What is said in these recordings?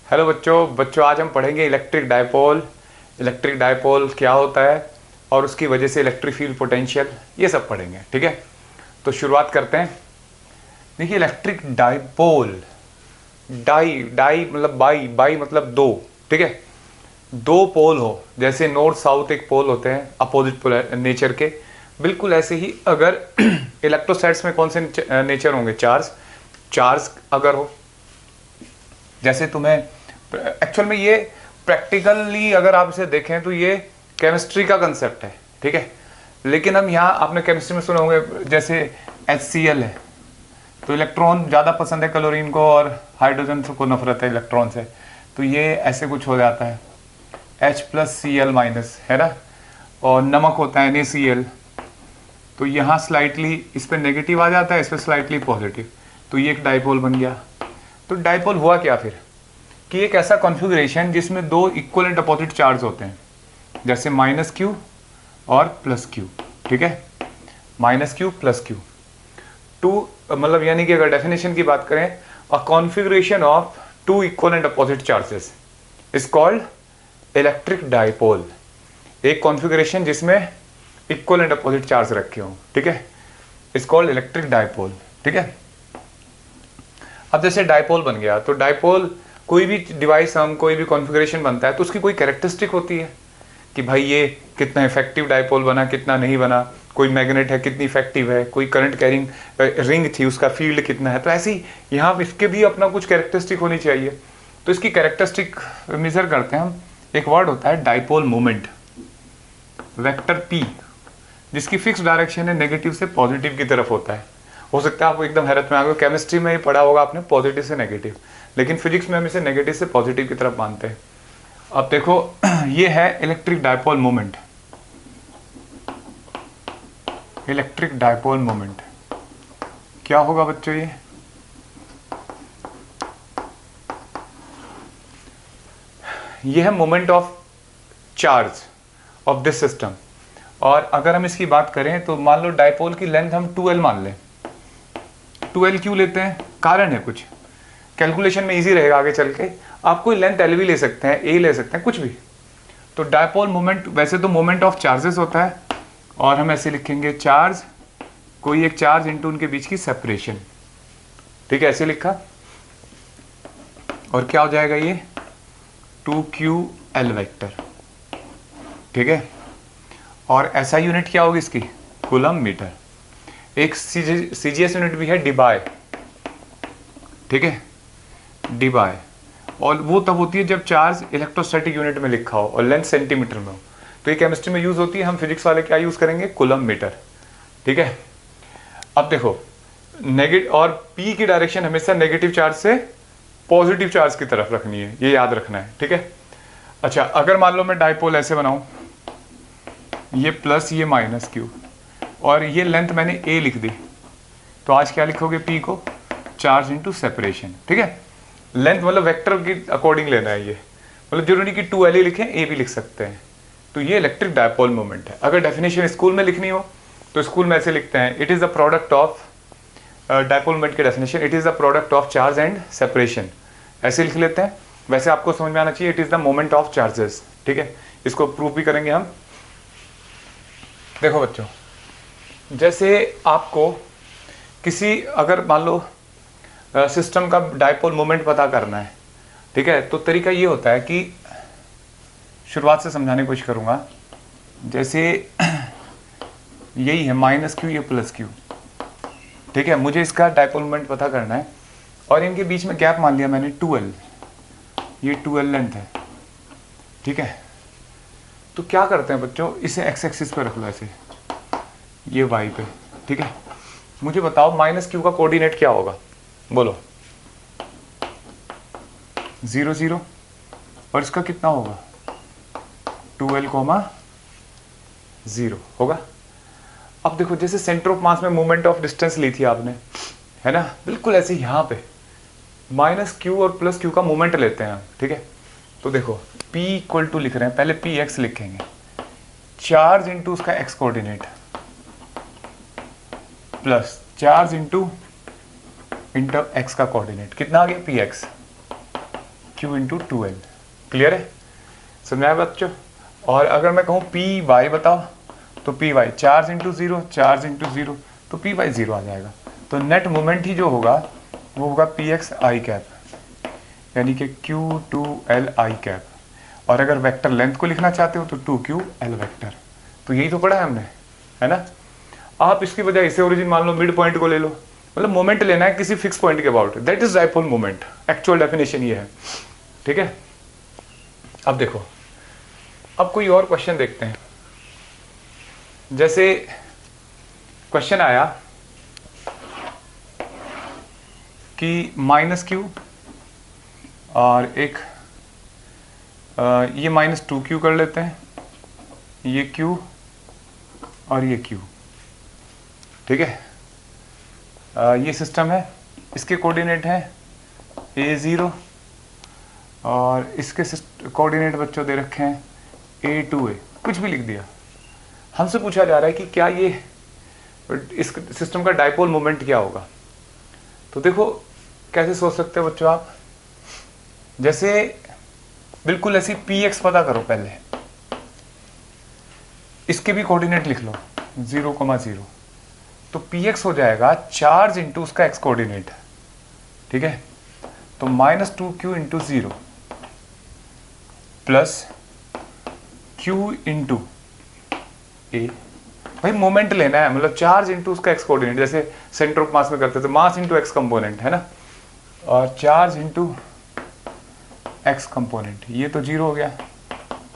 Hello बच्चों आज हम पढ़ेंगे इलेक्ट्रिक डायपोल। इलेक्ट्रिक डायपोल क्या होता है और उसकी वजह से इलेक्ट्रिक फील्ड पोटेंशियल, ये सब पढ़ेंगे। ठीक है, तो शुरुआत करते हैं। देखिए इलेक्ट्रिक डायपोल, डाई डाई मतलब बाई, बाई मतलब दो। ठीक है, दो पोल हो, जैसे नॉर्थ साउथ एक पोल होते हैं अपोजिट नेचर के, बिल्कुल ऐसे ही अगर इलेक्ट्रोसाइट्स में कौन से नेचर होंगे, चार्ज। चार्ज अगर हो, जैसे तुम्हें एक्चुअल में ये प्रैक्टिकली अगर आप इसे देखें तो ये केमिस्ट्री का कंसेप्ट है। ठीक है, लेकिन हम यहाँ आपने केमिस्ट्री में सुने होंगे जैसे HCl है तो इलेक्ट्रॉन ज़्यादा पसंद है क्लोरीन को और हाइड्रोजन को नफरत है इलेक्ट्रॉन से, तो ये ऐसे कुछ हो जाता है H+Cl- है ना। और नमक होता है NaCl, तो यहाँ स्लाइटली इस पर नेगेटिव आ जाता है, इस पर स्लाइटली पॉजिटिव, तो ये एक डाइपोल बन गया। तो डाइपोल हुआ क्या फिर कि एक ऐसा कॉन्फ़िगरेशन जिसमें दो इक्वल एंड अपोजिट चार्ज होते हैं, जैसे -Q और +Q। ठीक है, -Q +Q टू, मतलब यानी कि अगर डेफिनेशन की बात करें, a configuration of two equal and opposite charges is called electric dipole. एक कॉन्फ़िगरेशन जिसमें इक्वल एंड अपोजिट चार्ज रखे हों, ठीक है, इज कॉल्ड इलेक्ट्रिक डाइपोल। ठीक है, अब जैसे डाइपोल बन गया तो डाइपोल कोई भी डिवाइस, हम कोई भी कॉन्फ़िगरेशन बनता है तो उसकी कोई कैरेक्टरिस्टिक होती है कि भाई ये कितना इफेक्टिव डाइपोल बना, कितना नहीं बना। कोई मैग्नेट है कितनी इफेक्टिव है, कोई करंट कैरिंग रिंग थी उसका फील्ड कितना है, तो ऐसे ही यहाँ इसके भी अपना कुछ कैरेक्टरिस्टिक होनी चाहिए। तो इसकी कैरेक्टरिस्टिक मेजर करते हैं हम। एक वर्ड होता है डाइपोल मोमेंट, वेक्टर P, जिसकी फिक्स डायरेक्शन है नेगेटिव से पॉजिटिव की तरफ होता है। हो सकता है आपको एकदम हैरत में आ गए, केमिस्ट्री में ही पढ़ा होगा आपने पॉजिटिव से नेगेटिव, लेकिन फिजिक्स में हम इसे नेगेटिव से पॉजिटिव की तरफ मानते हैं। अब देखो ये है electric dipole moment. Electric dipole moment क्या होगा बच्चों, ये है moment of charge of this system. और अगर हम इसकी बात करें तो मान लो डायपोल की लेंथ हम 2L मान लें। 2L क्यों लेते हैं, कारण है कुछ, कैलकुलेशन में इजी रहेगा आगे चल के। आप कोई लेंथ L भी ले सकते हैं, A ले सकते हैं, कुछ भी। तो डायपोल मोमेंट वैसे तो मोमेंट ऑफ चार्जेस होता है, और हम ऐसे लिखेंगे चार्ज, कोई एक चार्ज इनटू उनके बीच की सेपरेशन। ठीक है, ऐसे लिखा, और क्या हो जाएगा ये 2QL वेक्टर। ठीक है, और ऐसा यूनिट क्या होगी इसकी, कूलम मीटर। एक CGS यूनिट भी है डिबाय। ठीक है, डिबाय, और वो तब होती है जब चार्ज इलेक्ट्रोस्टैटिक यूनिट में लिखा हो और लेंथ सेंटीमीटर में हो, तो ये केमिस्ट्री में यूज होती है। हम फिजिक्स वाले क्या यूज करेंगे, कूलम मीटर। ठीक है, अब देखो नेगेटिव और P की डायरेक्शन हमेशा नेगेटिव चार्ज से पॉजिटिव चार्ज की तरफ रखनी है, ये याद रखना है। ठीक है, अच्छा अगर मान लो मैं डाइपोल ऐसे बनाऊं, ये प्लस ये -Q, और ये लेंथ मैंने A लिख दी, तो आज क्या लिखोगे P को, चार्ज इनटू सेपरेशन। ठीक है, लेंथ मतलब वेक्टर के अकॉर्डिंग लेना है, ये मतलब जरूरी कि 2L ही लिखें, A भी लिख सकते हैं। तो ये इलेक्ट्रिक डायपोल मोमेंट है। अगर डेफिनेशन स्कूल में लिखनी हो तो स्कूल में ऐसे लिखते हैं, it is the product of dipole moment की definition, it is the product of charge and separation, ऐसे लिख लेते हैं। वैसे आपको समझ में आना चाहिए, it is the moment of charges. ठीक है, इसको प्रूव भी करेंगे हम। देखो बच्चों, जैसे आपको किसी, अगर मान लो सिस्टम का डायपोल मोमेंट पता करना है, ठीक है, तो तरीका ये होता है कि शुरुआत से समझाने की कोशिश करूंगा। जैसे यही है -Q, ये +Q। ठीक है, मुझे इसका डायपोल मोमेंट पता करना है, और इनके बीच में गैप मान लिया मैंने 2L, ये 2L लेंथ है। ठीक है, तो क्या करते हैं बच्चों, इसे x एक्सिस पे रख लो ऐसे, ये y पे। ठीक है, मुझे बताओ -Q का कोऑर्डिनेट क्या होगा, बोलो। 0 0, और इसका कितना होगा 2L, 0 होगा। अब देखो जैसे सेंटर ऑफ मास में मोमेंट ऑफ डिस्टेंस ली थी आपने, है ना, बिल्कुल ऐसे यहाँ पे -Q और +Q का मोमेंट लेते हैं हम। ठीक है, तो देखो P इक्वल टू लिख रहे हैं, पहले Px लिखेंगे, चार्ज इंटू उसका x coordinate plus charge into x का कोऑर्डिनेट, कितना आ गया Px, Q into 2L। Clear है, समझ आया बच्चों। और अगर मैं कहूँ पी वाई बताओ, तो P Y charge into zero, charge into zero, तो पी वाई जीरो आ जाएगा। तो नेट मोमेंट ही जो होगा वो होगा पी एक्स आई कैप, यानी कि Q two L I cap. और अगर वेक्टर लेंथ को लिखना चाहते हो तो टू क्यू एल वेक्टर। तो यही तो पढ़ा है हमने, है ना। आप इसकी बजाय इसे ओरिजिन मान लो, मिड पॉइंट को ले लो, मतलब मोमेंट लेना है किसी फिक्स पॉइंट के about, that is dipole moment. Actual definition ये है, ठीक है। अब देखो, अब कोई और क्वेश्चन देखते हैं। जैसे क्वेश्चन आया कि माइनस क्यू और एक ये माइनस टू क्यू कर लेते हैं, ये क्यू और ये क्यू, ठीक है। ये सिस्टम है, इसके कोऑर्डिनेट हैं a0 और इसके कोऑर्डिनेट बच्चों दे रखे हैं a2a, कुछ भी लिख दिया। हमसे पूछा जा रहा है कि क्या ये इस सिस्टम का डाइपोल मोमेंट क्या होगा। तो देखो कैसे सोच सकते हो बच्चों आप, जैसे बिल्कुल ऐसी px पता करो पहले, इसके भी कोऑर्डिनेट लिख लो 0,0, तो px हो जाएगा चार्ज इंटू उसका x कोऑर्डिनेट, ठीक है। तो minus two Q into zero plus Q into A. भाई मोमेंट लेना है, मतलब चार्ज इंटू उसका x कोऑर्डिनेट, जैसे सेंटर ऑफ मास में करते थे, मास इंटू x कंपोनेंट, है ना। और चार्ज इंटू x कंपोनेंट, ये तो जीरो हो गया,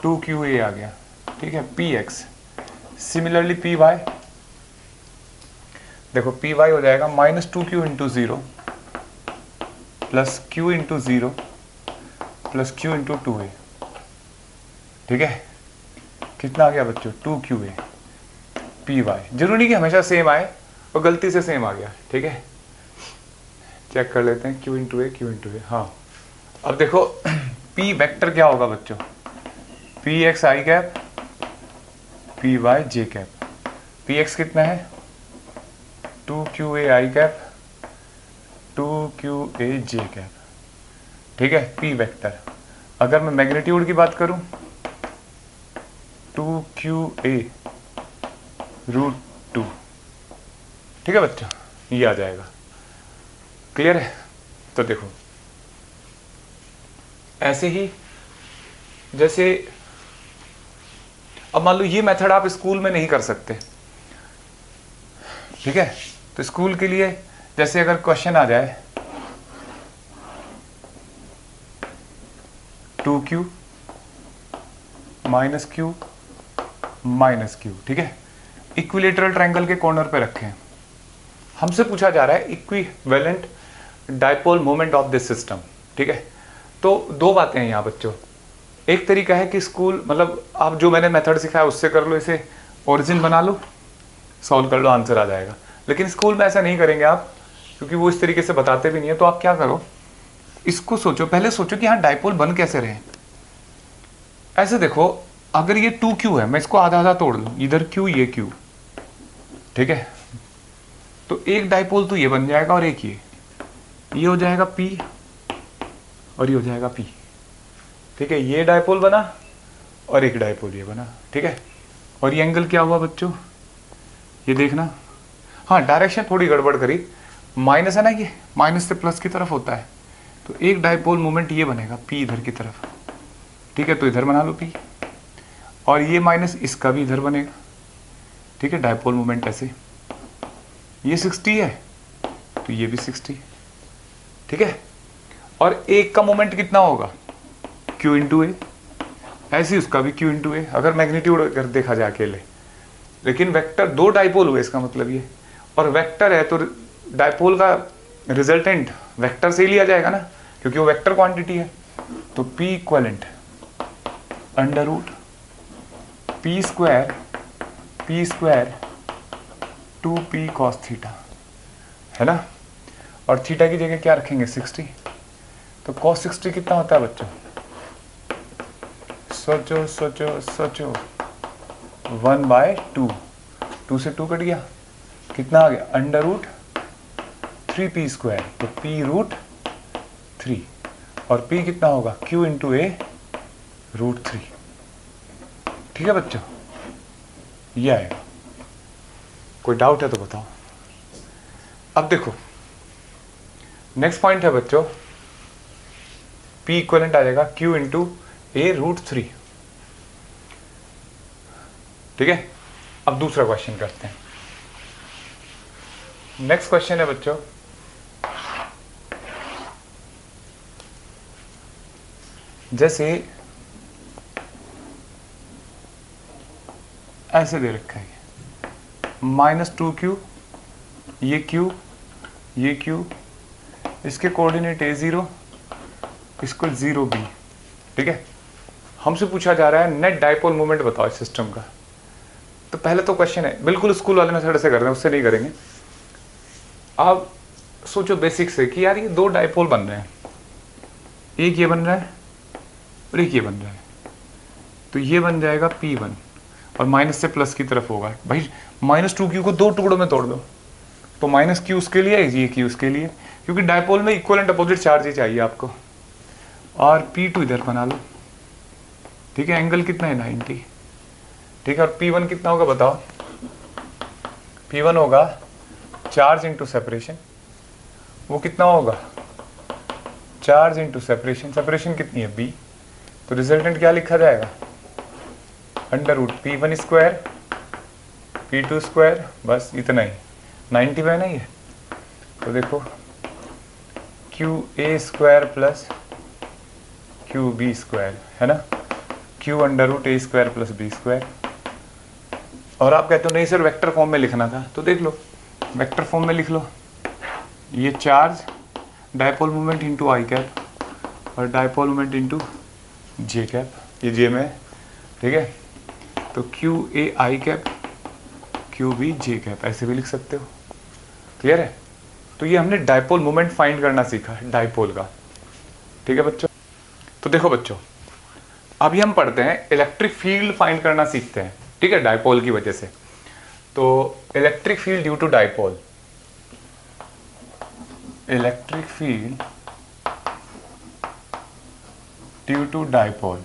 2qa आ गया, ठीक है। px सिमिलरली py, देखो py हो जाएगा minus two Q into zero plus Q into zero plus Q into 2a, ठीक है। कितना आ गया बच्चों, 2qa। py जरूरी कि हमेशा सेम आए, और गलती से सेम आ गया, ठीक है। चेक कर लेते हैं q इंटू ए, क्यू इंटू ए। हाँ, अब देखो p वेक्टर क्या होगा बच्चों, पी एक्स आई कैप, पी वाई जे कैप। पी एक्स कितना है, 2qa आई कैप, 2qa जे कैप, ठीक है। p वेक्टर, अगर मैं मैग्नीट्यूड की बात करूं, 2qa रूट 2, ठीक है बच्चों, ये आ जाएगा। क्लियर है। तो देखो ऐसे ही, जैसे अब मान लो ये मेथड आप स्कूल में नहीं कर सकते, ठीक है। तो स्कूल के लिए जैसे अगर क्वेश्चन आ जाए 2q minus Q minus Q, ठीक है। इक्विलेटरल ट्रायंगल के कॉर्नर पे रखें, हमसे पूछा जा रहा है equivalent dipole moment of this system, ठीक है। तो दो बातें हैं यहाँ बच्चों, एक तरीका है कि स्कूल, मतलब आप जो मैंने मेथड सिखाया उससे कर लो, इसे ओरिजिन बना लो, सॉल्व कर लो, आंसर आ जाएगा। लेकिन स्कूल में ऐसा नहीं करेंगे आप, क्योंकि वो इस तरीके से बताते भी नहीं है। तो आप क्या करो, इसको सोचो, पहले सोचो कि हाँ डाइपोल बन कैसे रहे। ऐसे देखो, अगर ये 2q है, मैं इसको आधा आधा तोड़ लूँ, इधर q ये q, ठीक है। तो एक डाइपोल तो ये बन जाएगा और एक ये हो जाएगा p और ये हो जाएगा p, ठीक है। ये डाइपोल बना और एक डाइपोल ये बना, ठीक है। और ये एंगल क्या हुआ बच्चों, ये देखना। हाँ, डायरेक्शन थोड़ी गड़बड़ करी, माइनस है ना, ये माइनस से प्लस की तरफ होता है, तो एक डाइपोल मोमेंट ये बनेगा p इधर की तरफ, ठीक है। तो इधर बना लो p, और ये माइनस इसका भी इधर बनेगा, ठीक है। डाइपोल मोमेंट ऐसे, ये 60 है तो ये भी 60, ठीक है। और एक का मोमेंट कितना होगा, q इंटू ए, ऐसे ही उसका भी q इंटू ए, अगर मैग्नीट्यूड अगर देखा जाए अकेले। लेकिन वेक्टर, दो डाइपोल हुए इसका मतलब ये, और वेक्टर है तो डाइपोल का रिजल्टेंट वेक्टर से ही लिया जाएगा ना, क्योंकि वो वेक्टर क्वांटिटी है। तो p equivalent under root P square 2p cos theta, है ना। और थीटा की जगह क्या रखेंगे, 60। तो cos 60 कितना होता है बच्चों, सोचो सोचो सोचो, 1/2, 2 से 2 कट गया, कितना आ गया, अंडर रूट 3p स्क्वायर, तो p रूट 3। और P कितना होगा Q इंटू ए √3। ठीक है बच्चों, ये आएगा। कोई डाउट है तो बताओ। अब देखो नेक्स्ट पॉइंट है बच्चों, P इक्वलेंट आ जाएगा Q इंटू ए √3। ठीक है, अब दूसरा क्वेश्चन करते हैं। नेक्स्ट क्वेश्चन है बच्चों, जैसे ऐसे दे रखा है -2Q, ये Q, ये Q, इसके कोऑर्डिनेट A0 इसको 0B। ठीक है, हमसे पूछा जा रहा है नेट डाइपोल मोमेंट बताओ इस सिस्टम का। तो पहले तो क्वेश्चन है, बिल्कुल स्कूल वाले मेथड से कर रहे हैं, उससे नहीं करेंगे। आप सोचो बेसिक से कि यार ये दो डाइपोल बन रहे हैं, एक ये बन रहा है और एक ये बन रहा है, तो ये बन जाएगा P1 और माइनस से प्लस की तरफ होगा। भाई -2Q को दो टुकड़ों में तोड़ दो, तो -Q उसके लिए, ये Q उसके लिए, क्योंकि डाइपोल में इक्वल एंड अपोजिट चार्ज ही चाहिए आपको। और P2 इधर बना लो। ठीक है, एंगल कितना है 90। ठीक है, और P1 कितना होगा बताओ। P1 होगा चार्ज इंटू सेपरेशन। वो कितना होगा, चार्ज इंटू सेपरेशन। सेपरेशन कितनी है B, तो रिजल्टेंट क्या लिखा जाएगा, √P1 स्क्वायर P2 स्क्वायर, बस इतना ही। 90 में नहीं है, तो देखो QA square plus QB square है ना, Q √A square plus B square. और आप कहते हो नहीं सर वेक्टर फॉर्म में लिखना था, तो देख लो वेक्टर फॉर्म में लिख लो। ये चार्ज डाइपोल मोमेंट इंटू आई कैप और डाइपोल मोमेंट इंटू जे कैप, ये जे में। ठीक है, तो QA आई कैप QB जे कैप, ऐसे भी लिख सकते हो। क्लियर है, तो ये हमने डाइपोल मोमेंट फाइंड करना सीखा डाइपोल का। ठीक है बच्चों, तो देखो बच्चों अभी हम पढ़ते हैं इलेक्ट्रिक फील्ड फाइंड करना सीखते हैं। ठीक है, डाइपोल की वजह से। तो electric field due to dipole, electric field due to dipole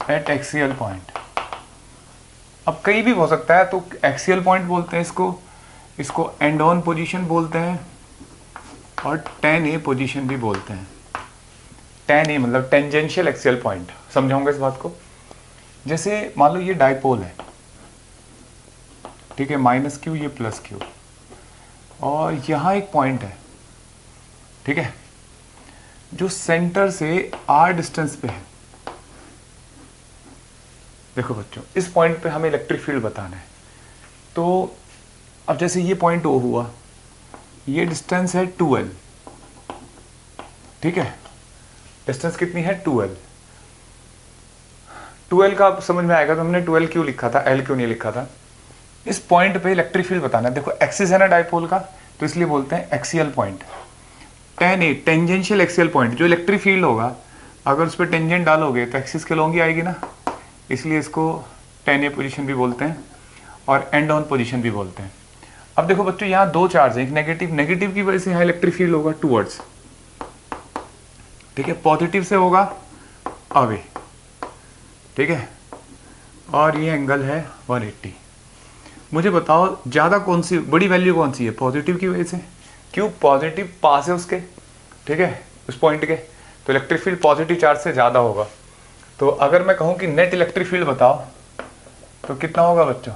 at axial point. अब कहीं भी हो सकता है, तो एक्सियल पॉइंट बोलते हैं इसको एंड ऑन पोजीशन बोलते हैं और 10A पोजीशन भी बोलते हैं। 10A मतलब टेंजेंशियल एक्सियल पॉइंट, समझाऊंगा इस बात को। जैसे मान लो ये डाइपोल है, ठीक है, -Q ये +Q, और यहाँ एक पॉइंट है, ठीक है, जो सेंटर से R डिस्टेंस पे है। देखो बच्चों इस पॉइंट पे हमें इलेक्ट्रिक फील्ड बताना है। तो अब जैसे ये पॉइंट O हुआ, ये डिस्टेंस है 2L। ठीक है, डिस्टेंस कितनी है 2L। 2L का समझ में आएगा, तो हमने 2L क्यों लिखा था, L क्यों नहीं लिखा था। इस पॉइंट पे इलेक्ट्रिक फील्ड बताना है। देखो एक्सिस है ना डाइपोल का, तो इसलिए बोलते हैं axial point. 10A tangential axial point, जो इलेक्ट्रिक फील्ड होगा अगर उस पर टेंजेंट डालोगे तो एक्सिस के लॉन्ग ही आएगी ना, इसलिए इसको 10A पोजीशन भी बोलते हैं और एंड ऑन पोजीशन भी बोलते हैं। अब देखो बच्चों यहाँ दो चार्ज है, एक नेगेटिव की वजह से यहाँ इलेक्ट्रिक फील्ड होगा टूवर्ड्स। ठीक है, पॉजिटिव से होगा अवे। ठीक है, और ये एंगल है 180। मुझे बताओ ज़्यादा कौन सी बड़ी वैल्यू कौन सी है, पॉजिटिव की वजह से, क्यों पॉजिटिव पास है उसके, ठीक है, उस पॉइंट के, तो इलेक्ट्रिक फील्ड पॉजिटिव चार्ज से ज़्यादा होगा। तो अगर मैं कहूँ कि नेट इलेक्ट्रिक फील्ड बताओ तो कितना होगा बच्चों,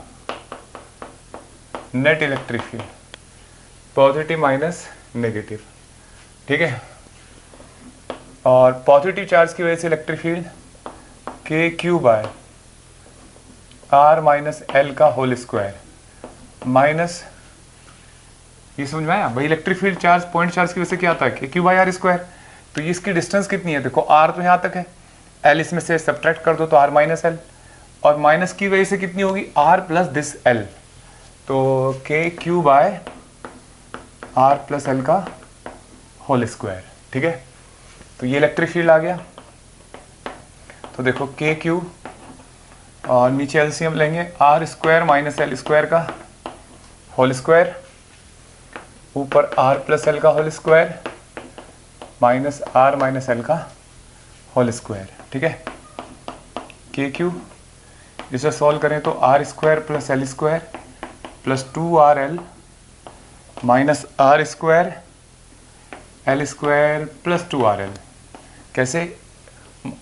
net electric field positive minus negative. ठीक है, और पॉजिटिव चार्ज की वजह से electric field KQ/R minus L का होल स्क्वायर माइनस, ये समझ में आया भाई, electric field charge point charge की वजह से क्या आता है KQ/R स्क्वायर। तो ये इसकी डिस्टेंस कितनी है, देखो R तो यहाँ तक है, L इसमें से सब्ट्रैक्ट कर दो तो R माइनस L, और माइनस की वजह से कितनी होगी R प्लस दिस L, तो KQ/R प्लस L का होल स्क्वायर। ठीक है, तो ये इलेक्ट्रिक फील्ड आ गया। तो देखो KQ और नीचे एलसीएम लेंगे, R square minus L square का होल स्क्वायर, ऊपर आर प्लस एल का whole square minus R minus L का होल स्क्वायर, ठीक है। के क्यू जिसे सॉल्व करें तो R square plus L square plus 2RL minus R square L square plus 2RL। कैसे,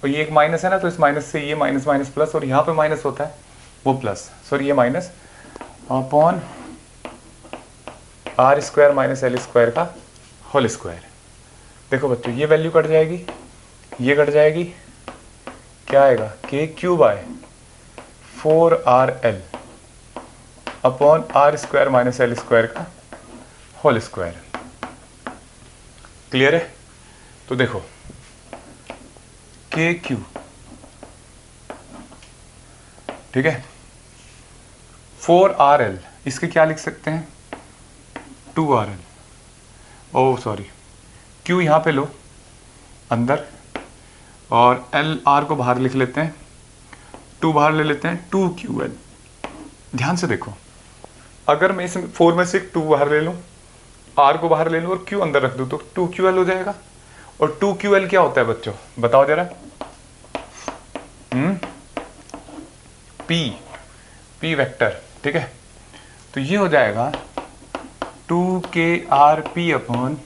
ये एक माइनस है ना, तो इस माइनस से ये माइनस माइनस प्लस, और यहाँ पे माइनस होता है वो प्लस, सॉरी ये minus upon R square minus L square का होल स्क्वायर। देखो बच्चों ये वैल्यू कट जाएगी, ये कट जाएगी, क्या आएगा K Q by 4RL upon R square minus L square का होल स्क्वायर। क्लियर है? तो देखो के क्यू, ठीक है, 4RL, इसके क्या लिख सकते हैं 2RL, ओ सॉरी Q यहाँ पे लो अंदर, और L R को बाहर लिख लेते हैं, 2 बाहर ले लेते हैं, 2QL। ध्यान से देखो, अगर मैं इस 4 में से 2 बाहर ले लूँ, R को बाहर ले लूँ और Q अंदर रख दूँ तो 2QL हो जाएगा। और 2QL क्या होता है बच्चों, बताओ जरा। P वेक्टर, ठीक है, तो ये हो जाएगा 2KRP upon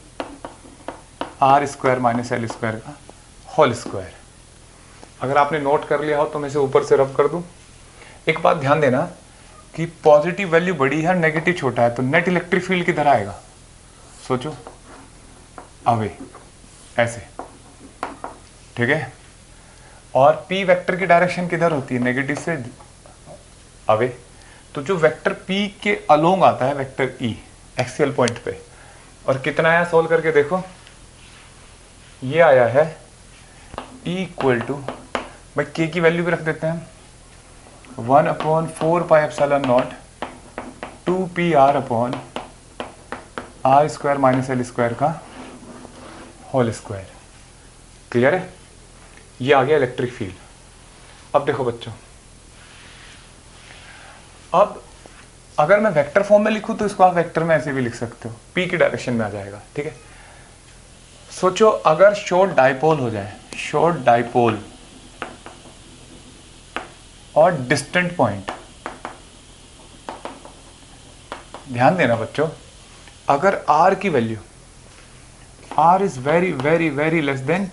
R square minus L square का होल स्क्वायर। अगर आपने नोट कर लिया हो तो मैं इसे ऊपर से रब कर दूं। एक बात ध्यान देना कि पॉजिटिव वैल्यू बड़ी है, नेगेटिव छोटा है, तो नेट इलेक्ट्रिक फील्ड किधर आएगा, सोचो, अवे, ऐसे, ठीक है। और P वेक्टर की डायरेक्शन किधर होती है, नेगेटिव से अवे। तो जो वेक्टर P के अलोंग आता है वेक्टर E एक्सियल पॉइंट पे, और कितना आया सोल्व करके देखो, ये आया है E इक्वल टू, भाई K की वैल्यू भी रख देते हैं, 1/4πε0 2PR upon R square minus L square का होल स्क्वायर। क्लियर है? ये आ गया इलेक्ट्रिक फील्ड। अब देखो बच्चों, अब अगर मैं वेक्टर फॉर्म में लिखूं तो इसको आप वेक्टर में ऐसे भी लिख सकते हो, P की डायरेक्शन में आ जाएगा, ठीक है। सोचो अगर शॉर्ट डाइपोल हो जाए, शॉर्ट डाइपोल और डिस्टेंट पॉइंट, ध्यान देना बच्चों, अगर R की value, R is very very very less than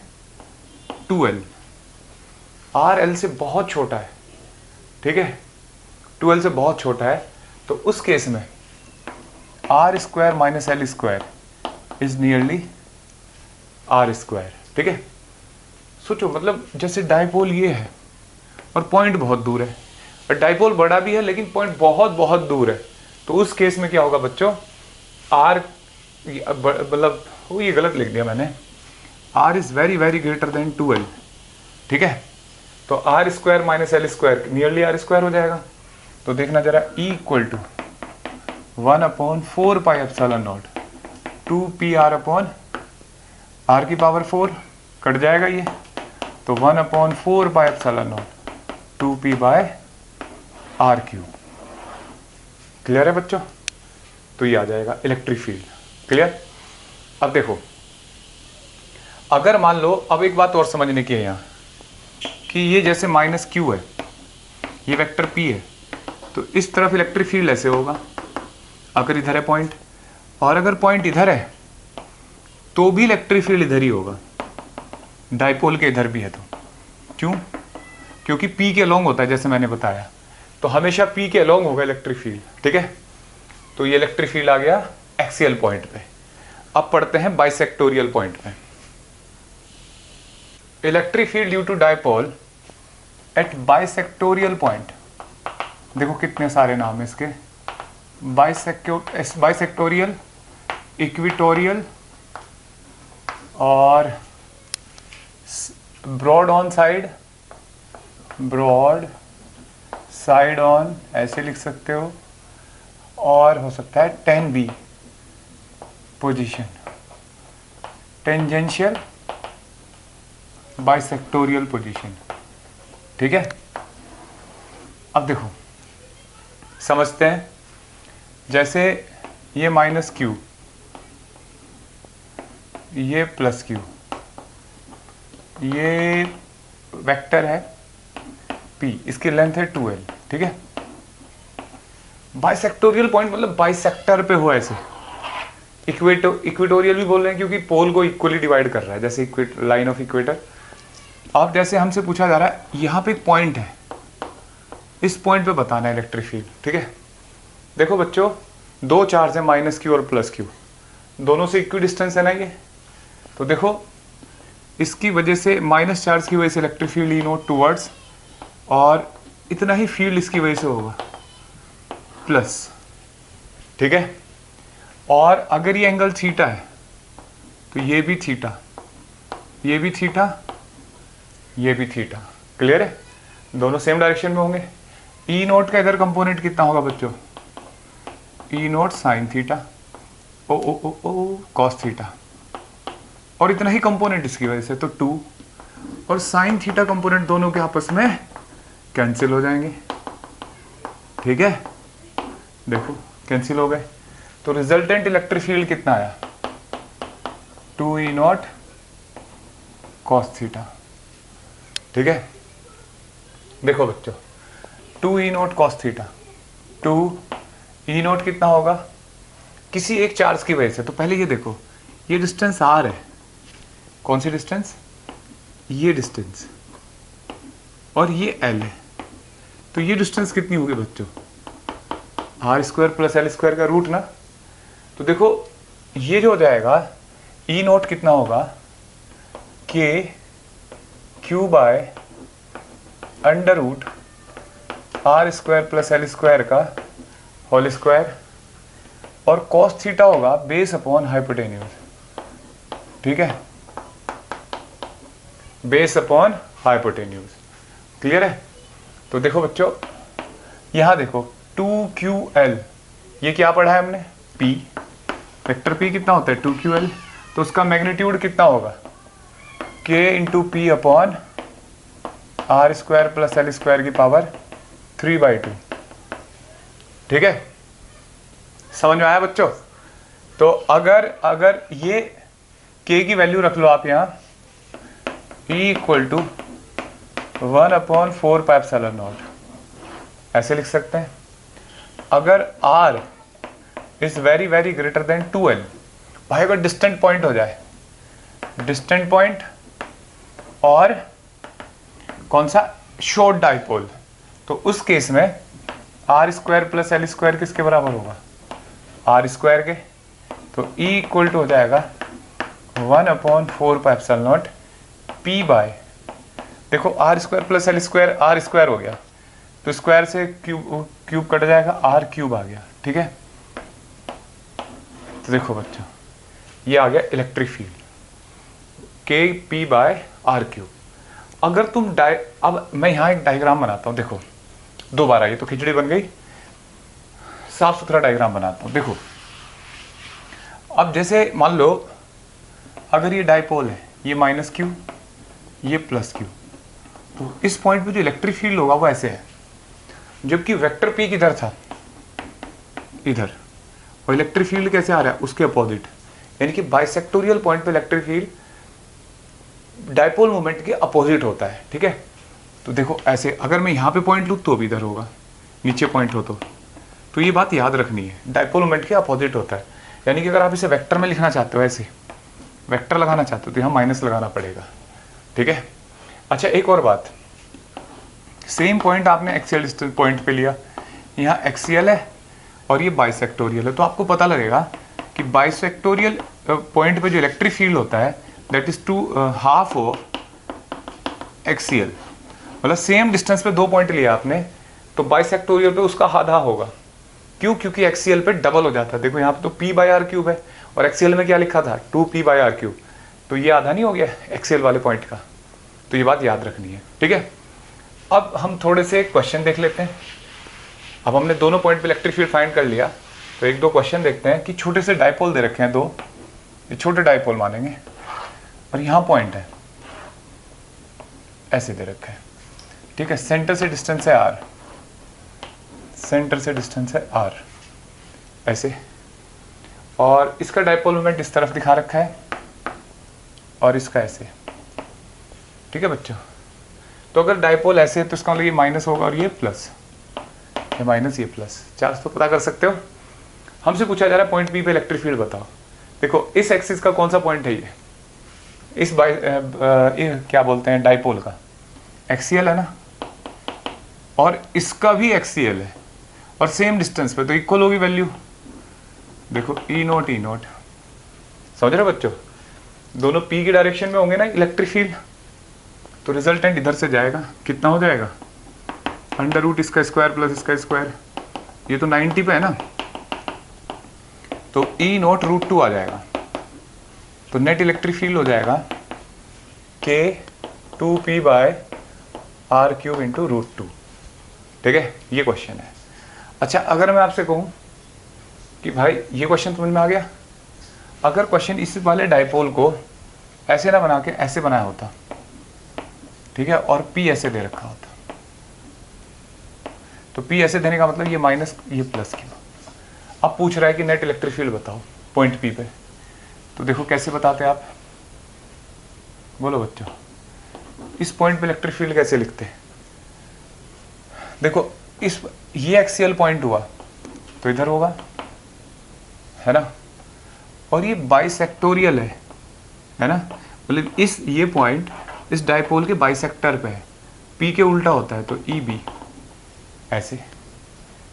2L, R L से बहुत छोटा है, ठीक है, 2L से बहुत छोटा है, तो उस केस में R square minus L square is nearly R square, ठीक है। सोचो मतलब जैसे डाइपोल ये है और पॉइंट बहुत दूर है, और डाइपोल बड़ा भी है लेकिन पॉइंट बहुत बहुत दूर है, तो उस केस में क्या होगा बच्चों, आर, मतलब ये गलत लिख दिया मैंने, R is very very greater than 2L, ठीक है। तो R square minus L square nearly R square हो जाएगा। तो देखना जरा, E equal to 1/4πε0 2PR upon R की पावर 4, कट जाएगा ये, तो 1/4πε0 2P by are Q. Clear है बच्चों? तो ये आ जाएगा इलेक्ट्रिक फील्ड। क्लियर? अब देखो, अगर मान लो, अब एक बात और समझने की है यहाँ कि ये जैसे माइनस Q है, ये वेक्टर P है, तो इस तरफ इलेक्ट्रिक फील्ड ऐसे होगा अगर इधर है पॉइंट, और अगर पॉइंट इधर है तो भी इलेक्ट्रिक फील्ड इधर ही होगा, डाइपोल के इधर भी है तो। क्यों? क्योंकि P के अलोंग होता है, जैसे मैंने बताया, तो हमेशा P के अलोंग होगा इलेक्ट्रिक फील्ड, ठीक है। तो ये इलेक्ट्रिक फील्ड आ गया एक्सियल पॉइंट पे। अब पढ़ते हैं बाइसेक्टोरियल पॉइंट पे। Electric field due to dipole at bisectorial point, देखो कितने सारे नाम है इसके, बाइसेक्टोरियल, इक्विटोरियल और broad on side, broad side on ऐसे लिख सकते हो, और हो सकता है 10B पोजीशन, टेंजेंशियल बाइसेक्टोरियल पोजीशन, ठीक है। अब देखो समझते हैं, जैसे ये माइनस Q ये प्लस क्यू, ये वेक्टर है P, इसकी लेंथ है 2L, ठीक है। बाइसेक्टोरियल पॉइंट मतलब बाइसेक्टर पे हो ऐसे, इक्वेटोरियल भी बोल रहे हैं क्योंकि पोल को इक्वली डिवाइड कर रहा है, जैसे लाइन ऑफ इक्वेटर। अब जैसे हमसे पूछा जा रहा है यहाँ पे एक पॉइंट है, इस पॉइंट पे बताना है इलेक्ट्रिक फील्ड, ठीक है। देखो बच्चों, दो चार्ज है माइनस क्यू और प्लस क्यू, दोनों से इक्वी डिस्टेंस है ना ये। तो देखो इसकी वजह से माइनस चार्ज की वजह से electric field E note towards, और इतना ही फील्ड इसकी वजह से होगा प्लस, ठीक है। और अगर ये एंगल थीटा है तो ये भी थीटा, ये भी थीटा, ये भी थीटा, क्लियर है, दोनों सेम डायरेक्शन में होंगे। ई नोट का इधर कंपोनेंट कितना होगा बच्चों, ई नोट साइन थीटा, ओ ओ ओ ओ कॉस थीटा, और इतना ही कंपोनेंट इसकी वजह से, तो 2 और साइन थीटा कंपोनेंट दोनों के आपस में कैंसिल हो जाएंगे, ठीक है। देखो कैंसिल हो गए, तो रिजल्टेंट इलेक्ट्रिक फील्ड कितना आया, 2 ई नॉट कॉस थीटा, ठीक है। देखो बच्चों 2 E naught cos theta, 2 E naught कितना होगा, किसी एक चार्ज की वजह से। तो पहले ये देखो, ये डिस्टेंस आर है, कौन सी डिस्टेंस, ये डिस्टेंस, और ये एल है, तो ये डिस्टेंस कितनी होगी बच्चों, R square plus L square का रूट ना। तो देखो ये जो हो जाएगा ई नोट कितना होगा, K Q by under root R square plus L square का होल स्क्वायर, और कॉस थीटा होगा बेस अपॉन हाइपोटेन्यूज, ठीक है, बेस अपॉन हाइपोटेन्यूज, क्लियर है। तो देखो बच्चों यहां देखो 2QL, ये क्या पढ़ा है हमने, P, वेक्टर P कितना होता है 2QL, तो उसका मैग्नीट्यूड कितना होगा, K into P upon R square plus L square की पावर 3/2, ठीक है, समझ में आया बच्चों। तो अगर ये K की वैल्यू रख लो आप यहाँ, E इक्वल टू 1/4πε0, ऐसे लिख सकते हैं। अगर R is very very greater than 2L, भाई अगर डिस्टेंट पॉइंट हो जाए, डिस्टेंट पॉइंट और कौन सा, शॉर्ट डाइपोल, तो उस केस में R square plus L square किसके बराबर होगा, आर स्क्वायर के। तो E इक्वल टू हो जाएगा 1/4πε0 P बाय, देखो R square plus L square R square हो गया, तो स्क्वायर से क्यूब कट जाएगा, आर क्यूब आ गया, ठीक है। तो देखो बच्चों ये आ गया electric field, K P by R cube. अगर तुम अब मैं यहाँ एक डायग्राम बनाता हूँ, देखो दोबारा, ये तो खिचड़ी बन गई, साफ सुथरा डायग्राम बनाता हूँ। देखो अब जैसे मान लो अगर ये डाइपोल है, ये माइनस क्यू, ये प्लस क्यू, तो इस पॉइंट पे जो इलेक्ट्रिक फील्ड होगा वो ऐसे है, जबकि वेक्टर पी किधर था, इधर, और इलेक्ट्रिक फील्ड कैसे आ रहा है, उसके अपोजिट, यानी कि बाइसेक्टोरियल पॉइंट पे इलेक्ट्रिक फील्ड डाइपोल मोमेंट के अपोजिट होता है, ठीक है। तो देखो ऐसे, अगर मैं यहाँ पे पॉइंट लूँ तो भी इधर होगा, नीचे पॉइंट हो तो ये बात याद रखनी है, डाइपोल मोमेंट के अपोजिट होता है। यानी कि अगर आप इसे वेक्टर में लिखना चाहते हो, ऐसे वेक्टर लगाना चाहते हो तो यहाँ माइनस लगाना पड़ेगा, ठीक है। अच्छा एक और बात, सेम पॉइंट आपने एक्सियल डिस्टेंस पॉइंट पे लिया, यहाँ एक्सियल है और ये बाइसेक्टोरियल है, तो आपको पता लगेगा कि बाइसेक्टोरियल पॉइंट पे जो इलेक्ट्रिक फील्ड होता है दैट इज 2/2 ऑफ एक्सियल, मतलब सेम डिस्टेंस पे दो पॉइंट लिया आपने, तो बाइसेक्टोरियल पे उसका आधा होगा। क्यों, क्योंकि एक्सियल पे डबल हो जाता है। देखो यहाँ पे तो P/R³ है और एक्सियल में क्या लिखा था 2P/R³, तो ये आधा नहीं हो गया एक्सियल वाले पॉइंट का, तो ये बात याद रखनी है, ठीक है। अब हम थोड़े से क्वेश्चन देख लेते हैं। अब हमने दोनों पॉइंट पे इलेक्ट्रिक फील्ड फाइंड कर लिया, तो एक दो क्वेश्चन देखते हैं कि छोटे से डाइपोल दे रखे हैं दो, ये छोटे डाइपोल मानेंगे, और यहाँ पॉइंट है ऐसे दे रखे हैं, ठीक है। सेंटर से डिस्टेंस है R, सेंटर से डिस्टेंस है R ऐसे, और इसका डाइपोल मोमेंट इस तरफ दिखा रखा है, और इसका ऐसे, ठीक है बच्चों। तो अगर डाइपोल ऐसे है तो इसका मतलब ये माइनस होगा और ये प्लस, ये माइनस ये प्लस। चार्ज तो पता कर सकते हो। हमसे पूछा जा रहा है पॉइंट पी पे इलेक्ट्रिक फील्ड बताओ। देखो इस एक्सिस का कौन सा पॉइंट है ये, इस ये क्या बोलते हैं डाइपोल का एक्सियल है ना, और इसका भी एक्सियल है और सेम डिस्टेंस पे, तो इक्वल होगी वैल्यू। देखो ई नोट समझ रहे हो बच्चों, दोनों पी की डायरेक्शन में होंगे ना इलेक्ट्रिक फील्ड, तो रिजल्टेंट इधर से जाएगा, कितना हो जाएगा अंडर रूट इसका स्क्वायर प्लस इसका स्क्वायर, ये तो 90 पे है ना, तो ई नोट रूट 2 आ जाएगा। तो नेट इलेक्ट्रिक फील्ड हो जाएगा K 2p by R cube into root 2, ठीक है, ये क्वेश्चन है। अच्छा अगर मैं आपसे कहूँ कि भाई ये क्वेश्चन समझ में आ गया, अगर क्वेश्चन इस वाले डाइपोल को ऐसे ना बना के ऐसे बनाया होता, ठीक है, और p ऐसे दे रखा होता, तो p ऐसे देने का मतलब ये माइनस ये प्लस की। अब पूछ रहा है कि नेट इलेक्ट्रिक फील्ड बताओ पॉइंट p पे, तो देखो कैसे बताते हैं आप, बोलो बच्चों, इस पॉइंट पे इलेक्ट्रिक फील्ड कैसे लिखते हैं। देखो इस ये एक्सियल पॉइंट हुआ तो इधर होगा, है ना, और ये बाइसेक्टोरियल है ना, मतलब इस ये पॉइंट इस डाइपोल के बाइसेक्टर पे है, पी के उल्टा होता है, तो ई बी ऐसे।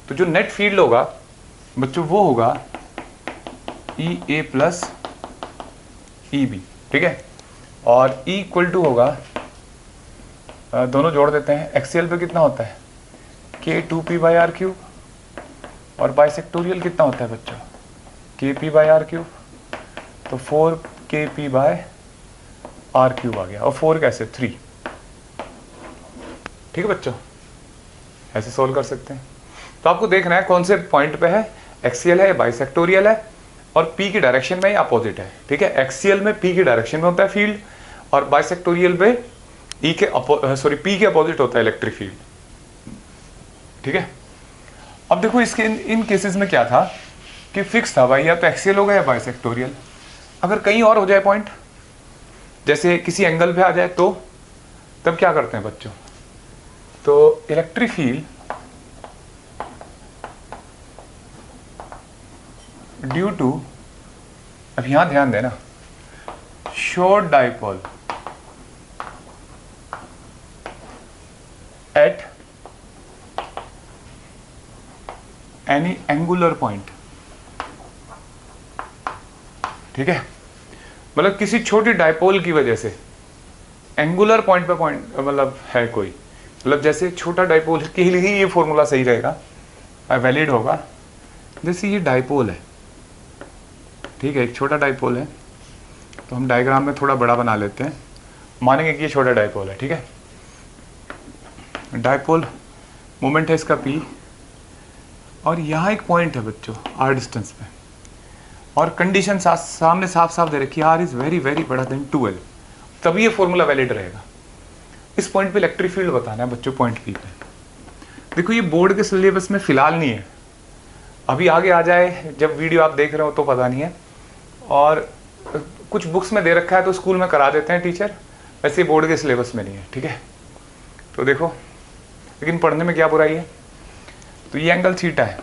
तो जो नेट फील्ड होगा बच्चों वो होगा ई ए प्लस ई बी, ठीक है, और ई इक्वल टू होगा, दोनों जोड़ देते हैं, एक्सियल पे कितना होता है के 2p बाई आर क्यूब, और बाइसेक्टोरियल कितना होता है बच्चों के पी बाई आर क्यूब, तो 4kp बाय आर क्यूब आ गया, और 4 कैसे 3, ठीक है बच्चों, ऐसे सोल्व कर सकते हैं। तो आपको देखना है कौन से पॉइंट पे है, एक्सियल है, बाइसेक्टोरियल है, और p की डायरेक्शन में ही अपोजिट है, ठीक है, एक्सियल में p की डायरेक्शन में होता है फील्ड, और बाइसेक्टोरियल पे p के अपोजिट होता है इलेक्ट्रिक फील्ड, ठीक है। अब देखो इसके इन केसेस में क्या था कि फिक्स था भाई, या तो एक्सियल होगा या बाइसेक्टोरियल। अगर कहीं और हो जाए पॉइंट, जैसे किसी एंगल पे आ जाए, तो तब क्या करते हैं बच्चों, तो इलेक्ट्रिक फील्ड ड्यू टू, अब यहां ध्यान देना, short dipole at any angular point, ठीक है, मतलब किसी छोटी डाइपोल की वजह से एंगुलर पॉइंट पे पॉइंट मतलब है कोई, मतलब जैसे छोटा डाइपोल के लिए ये फॉर्मूला सही रहेगा, वैलिड होगा। जैसे ये डाइपोल है, ठीक है, एक छोटा डाइपोल है, तो हम डायग्राम में थोड़ा बड़ा बना लेते हैं, मानेंगे कि ये छोटा डाइपोल है, ठीक है, डाइपोल मोमेंट है इसका p, और यहाँ एक पॉइंट है बच्चों r डिस्टेंस पे, और कंडीशन सामने साफ साफ दे रखी है r इज वेरी वेरी बड़ा देन 12, तभी ये फॉर्मूला वैलिड रहेगा। इस पॉइंट पे इलेक्ट्रिक फील्ड बताना है बच्चों पॉइंट p पे। देखो ये बोर्ड के सिलेबस में फिलहाल नहीं है, अभी आगे आ जाए, जब वीडियो आप देख रहे हो तो पता नहीं है, और कुछ बुक्स में दे रखा है तो स्कूल में करा देते हैं टीचर, वैसे बोर्ड के सिलेबस में नहीं है, ठीक है। तो देखो, लेकिन पढ़ने में क्या बुराई है। तो ये एंगल थीटा है।